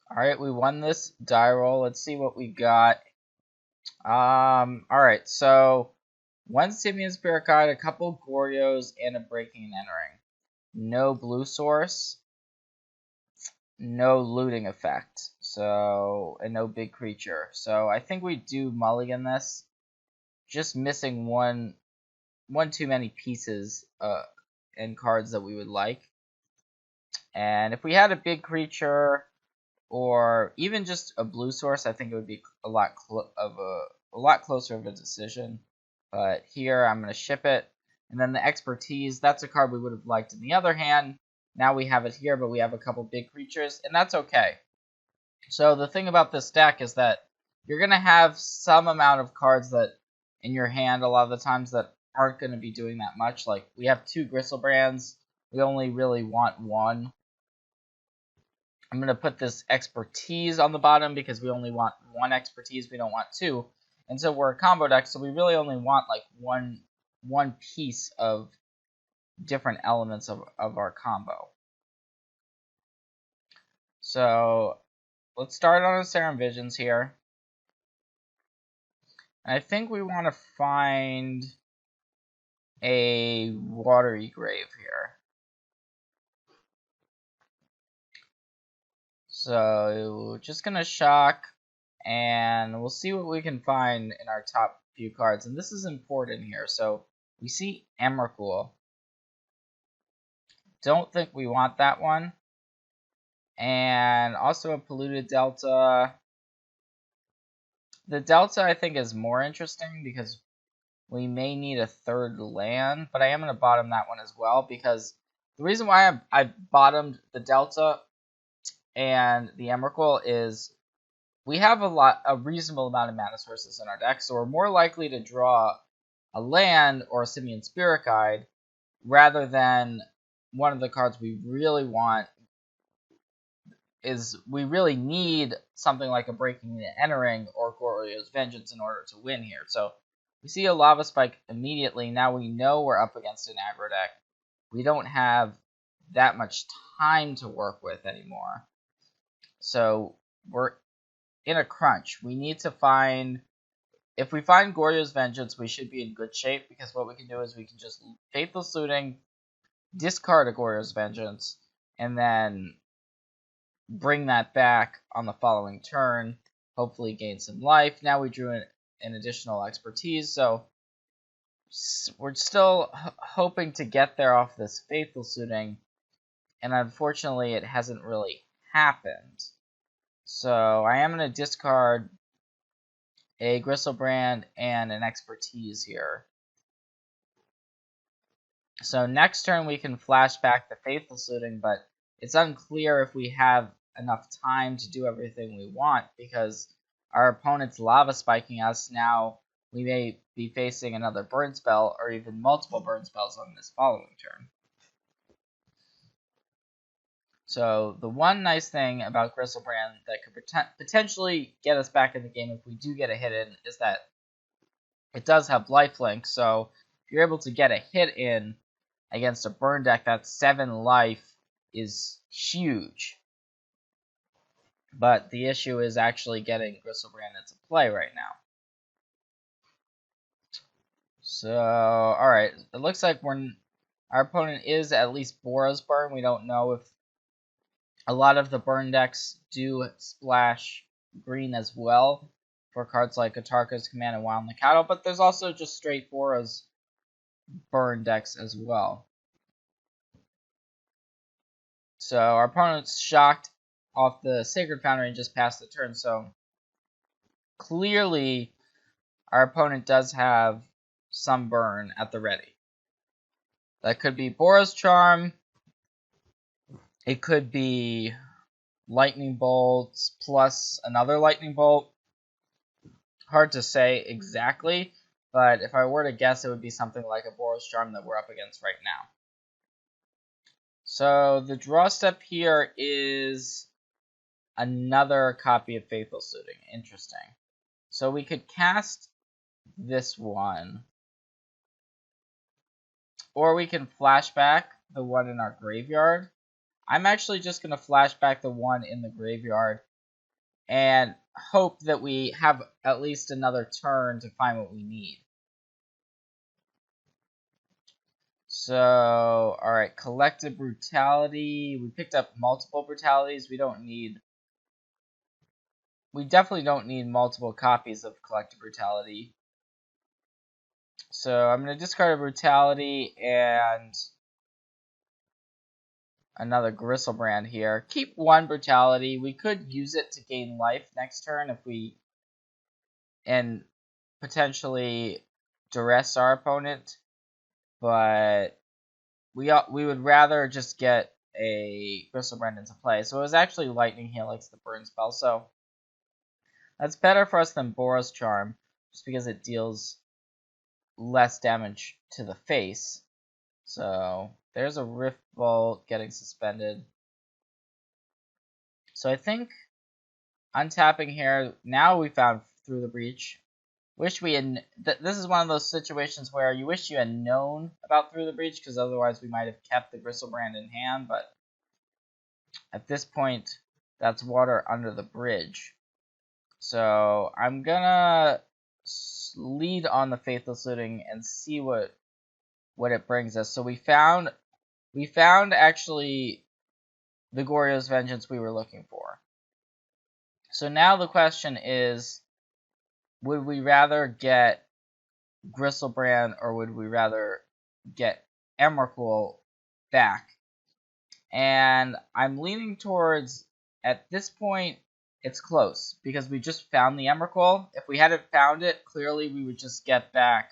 Alright, we won this die roll. Let's see what we got. Alright, so one Simian Spirit Guide, a couple Goryos, and a Breaking and Entering. No blue source. No looting effect. So, and no big creature. So I think we do mulligan this. Just missing one too many pieces and cards that we would like. And if we had a big creature or even just a blue source, I think it would be a lot closer of a decision. But here I'm going to ship it. And then the expertise, that's a card we would have liked in the other hand. Now we have it here, but we have a couple big creatures, and that's okay. So the thing about this deck is that you're going to have some amount of cards that in your hand a lot of the times that aren't going to be doing that much. Like, we have 2 Gristlebrands. We only really want 1. I'm going to put this expertise on the bottom because we only want 1 expertise. We don't want 2. And so we're a combo deck, so we really only want like one piece of different elements of our combo. So let's start on a Serum Visions here. And I think we want to find a Watery Grave here. So just gonna shock, and we'll see what we can find in our top few cards. And this is important here. So we see Emrakul. Don't think we want that one. And also a Polluted Delta. The Delta I think is more interesting because we may need a 3rd land, but I am going to bottom that one as well because the reason why I bottomed the Delta and the Emrakul is we have a reasonable amount of mana sources in our deck, so we're more likely to draw a land or a Simian Spirit Guide rather than one of the cards we really want. Is we really need something like a Breaking and Entering or Goryo's Vengeance in order to win here. So we see a Lava Spike immediately. Now we know we're up against an aggro deck. We don't have that much time to work with anymore. So we're in a crunch. We need to find... If we find Goryo's Vengeance, we should be in good shape because what we can do is we can just Faithless Looting, discard a Goryo's Vengeance, and then bring that back on the following turn, hopefully gain some life. Now we drew an additional expertise, so we're still hoping to get there off this Faithless Looting, and unfortunately it hasn't really happened. So I am going to discard a Gristlebrand and an expertise here. So next turn we can flash back the Faithless Looting, but it's unclear if we have enough time to do everything we want because our opponent's Lava Spiking us. Now we may be facing another burn spell or even multiple burn spells on this following turn. So the one nice thing about Gristlebrand that could potentially get us back in the game if we do get a hit in is that it does have lifelink. So if you're able to get a hit in against a burn deck that's 7 life is huge. But the issue is actually getting Gristlebrand into play right now. So, alright, it looks like our opponent is at least Boros Burn. We don't know if a lot of the burn decks do splash green as well for cards like Atarka's Command and Wild the Cattle, but there's also just straight Boros burn decks as well. So our opponent's shocked off the Sacred Foundry and just passed the turn, so clearly our opponent does have some burn at the ready. That could be Boros Charm, it could be Lightning Bolts plus another Lightning Bolt. Hard to say exactly, but if I were to guess, it would be something like a Boros Charm that we're up against right now. So the draw step here is another copy of Faithless Looting. Interesting. So we could cast this one, or we can flashback the one in our graveyard. I'm actually just going to flashback the one in the graveyard and hope that we have at least another turn to find what we need. So, alright, collective brutality. We picked up multiple brutalities. We definitely don't need multiple copies of collective brutality. So I'm going to discard a brutality and another Gristlebrand here. Keep one brutality. We could use it to gain life next turn if we and potentially duress our opponent, but we would rather just get a Gristlebrand into play. So it was actually Lightning Helix, the burn spell. So that's better for us than Boros Charm, just because it deals less damage to the face. So there's a Rift Bolt getting suspended. So I think untapping here, now we found Through the Breach. Wish we had. This is one of those situations where you wish you had known about Through the Breach, because otherwise we might have kept the Gristlebrand in hand. But at this point, that's water under the bridge. So I'm gonna lead on the Faithless Looting and see what it brings us. So we found actually the Goryo's Vengeance we were looking for. So now the question is, would we rather get Gristlebrand or would we rather get Emrakul back? And I'm leaning towards, at this point, it's close, because we just found the Emrakul. If we hadn't found it, clearly we would just get back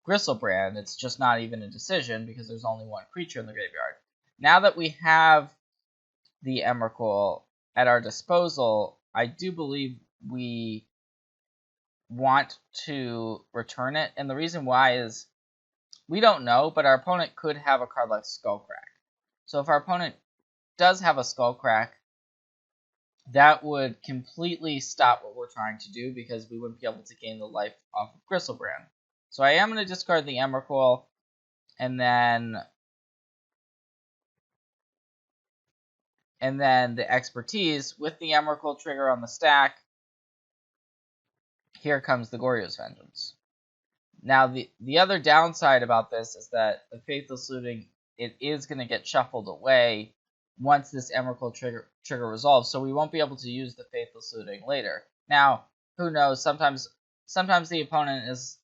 Gristlebrand. It's just not even a decision, because there's only one creature in the graveyard. Now that we have the Emrakul at our disposal, I do believe we want to return it. And the reason why is, we don't know, but our opponent could have a card like Skullcrack. So if our opponent does have a Skullcrack, that would completely stop what we're trying to do, because we wouldn't be able to gain the life off of Gristlebrand. So I am going to discard the Emrakul, and then the Expertise with the Emrakul trigger on the stack. Here comes the Goryo's Vengeance. Now, the other downside about this is that the Faithless Looting, it is going to get shuffled away once this Emrakul trigger resolves, so we won't be able to use the Faithless Looting later. Now, who knows? Sometimes the opponent is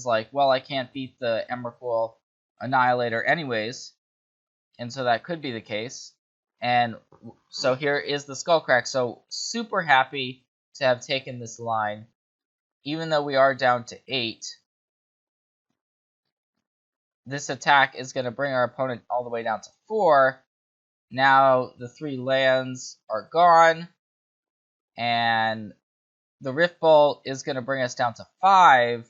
like, well, I can't beat the Emrakul Annihilator anyways, and so that could be the case. And so here is the Skullcrack. So super happy to have taken this line, even though we are down to 8. This attack is going to bring our opponent all the way down to 4. Now the 3 lands are gone, and the Rift Bolt is going to bring us down to 5,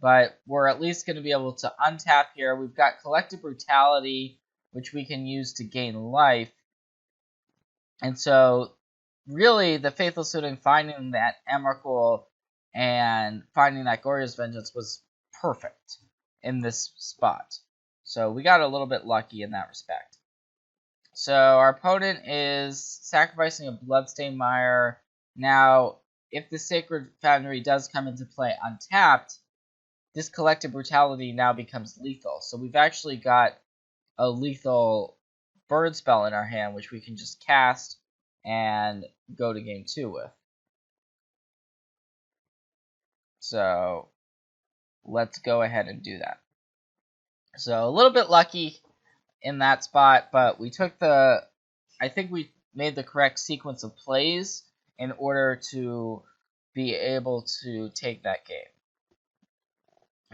but we're at least going to be able to untap here. We've got Collective Brutality, which we can use to gain life. And so, really, the Faithless Looting, finding that Emrakul and finding that Goryo's Vengeance was perfect in this spot. So we got a little bit lucky in that respect. So our opponent is sacrificing a Bloodstained Mire. Now, if the Sacred Foundry does come into play untapped, this Collective Brutality now becomes lethal. So we've actually got a lethal burn spell in our hand, which we can just cast and go to game 2 with. So let's go ahead and do that. So a little bit lucky in that spot, but we took I think we made the correct sequence of plays in order to be able to take that game.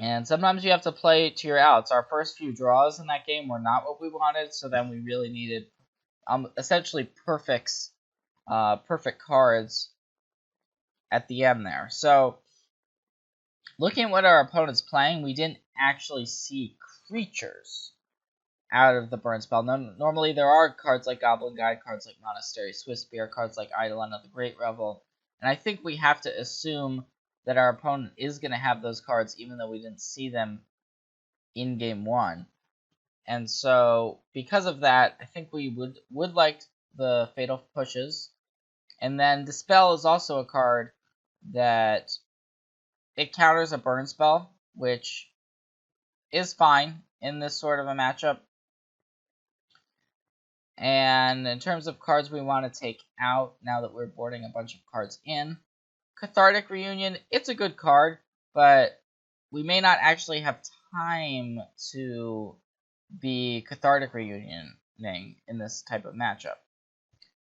And sometimes you have to play to your outs. Our first few draws in that game were not what we wanted, so then we really needed essentially perfect cards at the end there. So looking at what our opponent's playing, we didn't actually see creatures out of the burn spell. Normally there are cards like Goblin Guide, cards like Monastery Swiftspear, cards like Eidolon of the Great Revel, and I think we have to assume that our opponent is going to have those cards even though we didn't see them in game 1. And so because of that, I think we would like the Fatal Pushes. And then Dispel is also a card that it counters a burn spell, which is fine in this sort of a matchup. And in terms of cards we want to take out, now that we're boarding a bunch of cards in, Cathartic Reunion, it's a good card, but we may not actually have time to be Cathartic Reunioning in this type of matchup.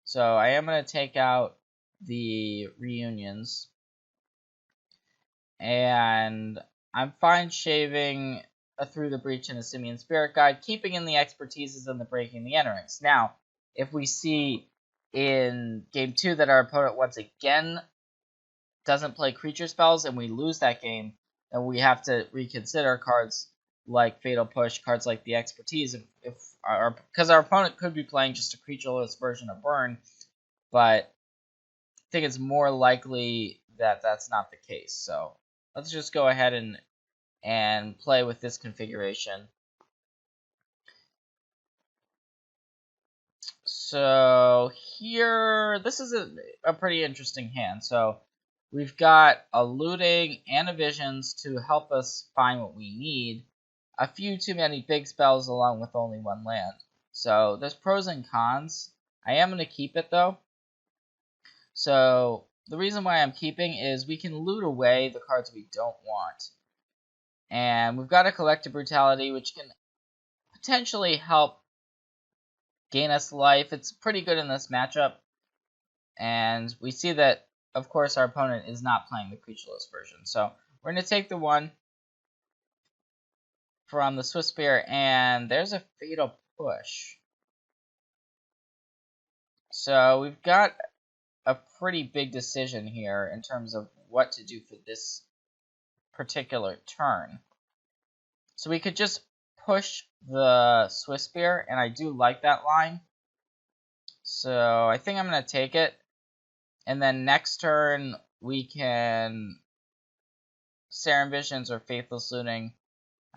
So I am going to take out the reunions, and I'm fine shaving a Through the Breach and a Simian Spirit Guide, keeping in the expertises and the Breaking the Enterings. Now, if we see in game 2 that our opponent once again doesn't play creature spells and we lose that game, then we have to reconsider cards like Fatal Push, cards like the Expertise, because our opponent could be playing just a creatureless version of Burn, but I think it's more likely that that's not the case. So let's just go ahead and play with this configuration. So here, this is a pretty interesting hand. So we've got a looting and a visions to help us find what we need. A few too many big spells along with only one land. So there's pros and cons. I am going to keep it though. So the reason why I'm keeping is we can loot away the cards we don't want. And we've got a Collective Brutality, which can potentially help gain us life. It's pretty good in this matchup. And we see that, of course, our opponent is not playing the creatureless version. So we're going to take the one from the Swift Spear, and there's a Fatal Push. So we've got a pretty big decision here in terms of what to do for this particular turn. So we could just push the Swift Spear, and I do like that line. So I think I'm going to take it. And then next turn, we can Serum Visions or Faithless Looting.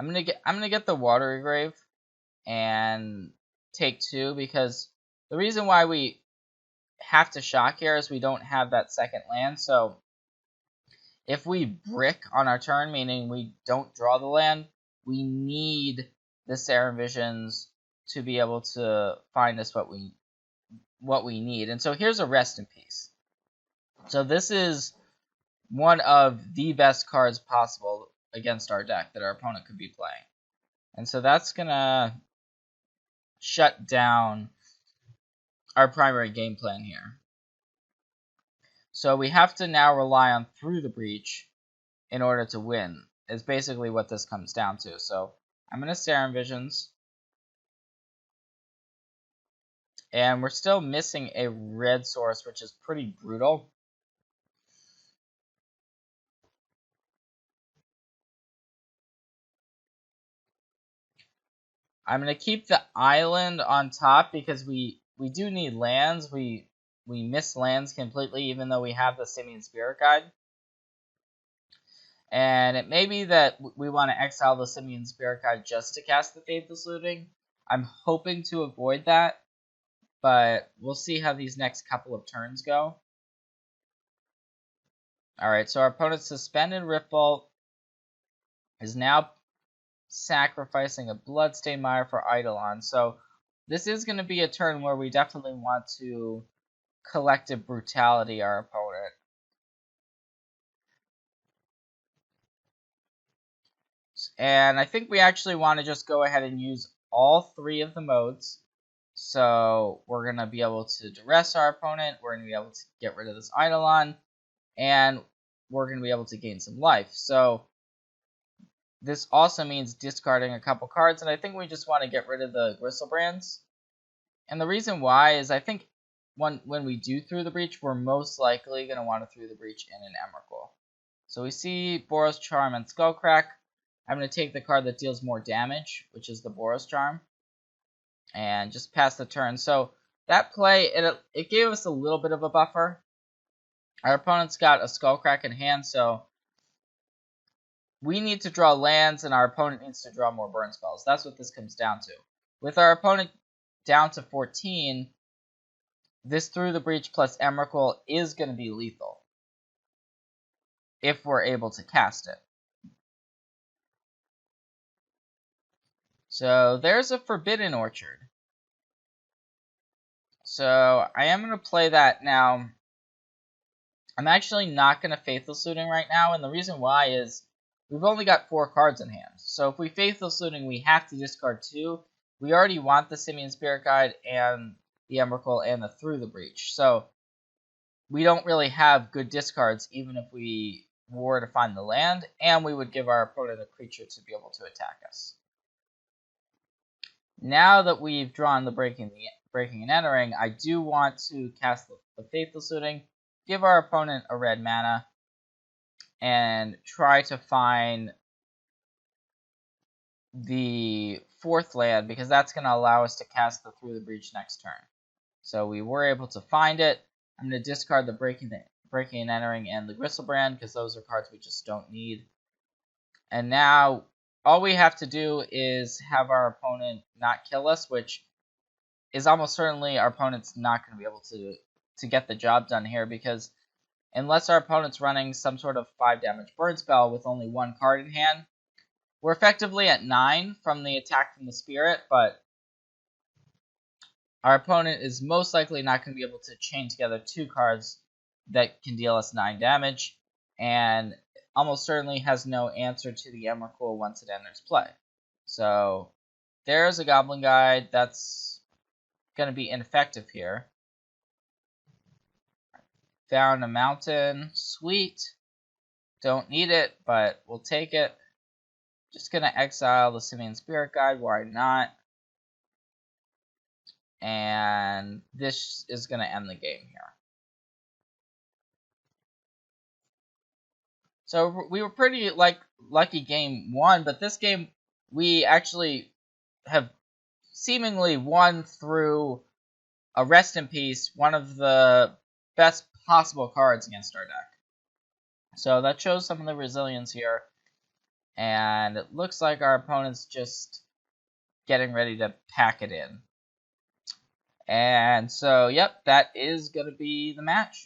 I'm gonna get the Watery Grave and take 2, because the reason why we have to shock here is we don't have that second land. So if we brick on our turn, meaning we don't draw the land, we need the Serum Visions to be able to find us what we need. And so here's a Rest in Peace. So this is one of the best cards possible against our deck that our opponent could be playing. And so that's going to shut down our primary game plan here. So we have to now rely on Through the Breach in order to win, is basically what this comes down to. So I'm going to Serum Visions. And we're still missing a red source, which is pretty brutal. I'm going to keep the island on top because we do need lands. We miss lands completely, even though we have the Simian Spirit Guide. And it may be that we want to exile the Simian Spirit Guide just to cast the Faithless Looting. I'm hoping to avoid that, but we'll see how these next couple of turns go. Alright, so our opponent's Suspended Riftbolt is now sacrificing a Bloodstained Mire for Eidolon. So this is going to be a turn where we definitely want to Collective Brutality our opponent. And I think we actually want to just go ahead and use all 3 of the modes. So we're going to be able to duress our opponent, we're going to be able to get rid of this Eidolon, and we're going to be able to gain some life. So this also means discarding a couple cards, and I think we just want to get rid of the Gristlebrands. And the reason why is I think when we do Through the Breach, we're most likely going to want to Through the Breach in an Emrakul. So we see Boros Charm and Skullcrack. I'm going to take the card that deals more damage, which is the Boros Charm, and just pass the turn. So that play, it gave us a little bit of a buffer. Our opponent's got a Skullcrack in hand, so we need to draw lands, and our opponent needs to draw more burn spells. That's what this comes down to. With our opponent down to 14, this Through the Breach plus Emrakul is going to be lethal if we're able to cast it. So there's a Forbidden Orchard. So I am going to play that now. I'm actually not going to Faithless Looting right now, and the reason why is we've only got 4 cards in hand. So if we Faithless Looting, we have to discard 2. We already want the Simian Spirit Guide and the Emrakul and the Through the Breach. So we don't really have good discards even if we were to find the land, and we would give our opponent a creature to be able to attack us. Now that we've drawn the Breaking and Entering, I do want to cast the Faithless Looting, give our opponent a red mana, and try to find the 4th land, because that's going to allow us to cast the Through the Breach next turn. So we were able to find it. I'm going to discard the Breaking and Entering and the Gristlebrand, because those are cards we just don't need. And now all we have to do is have our opponent not kill us, which is almost certainly our opponent's not going to be able to get the job done here, because unless our opponent's running some sort of 5 damage burn spell with only 1 card in hand, we're effectively at 9 from the attack from the Spirit, but our opponent is most likely not going to be able to chain together 2 cards that can deal us 9 damage, and almost certainly has no answer to the Emrakul once it enters play. So there's a Goblin Guide that's going to be ineffective here. Found a mountain. Sweet. Don't need it, but we'll take it. Just going to exile the Simian Spirit Guide. Why not? And this is going to end the game here. So we were pretty lucky game 1, but this game we actually have seemingly won through a Rest in Peace, one of the best possible cards against our deck. So that shows some of the resilience here, and it looks like our opponent's just getting ready to pack it in. And so, yep, that is going to be the match.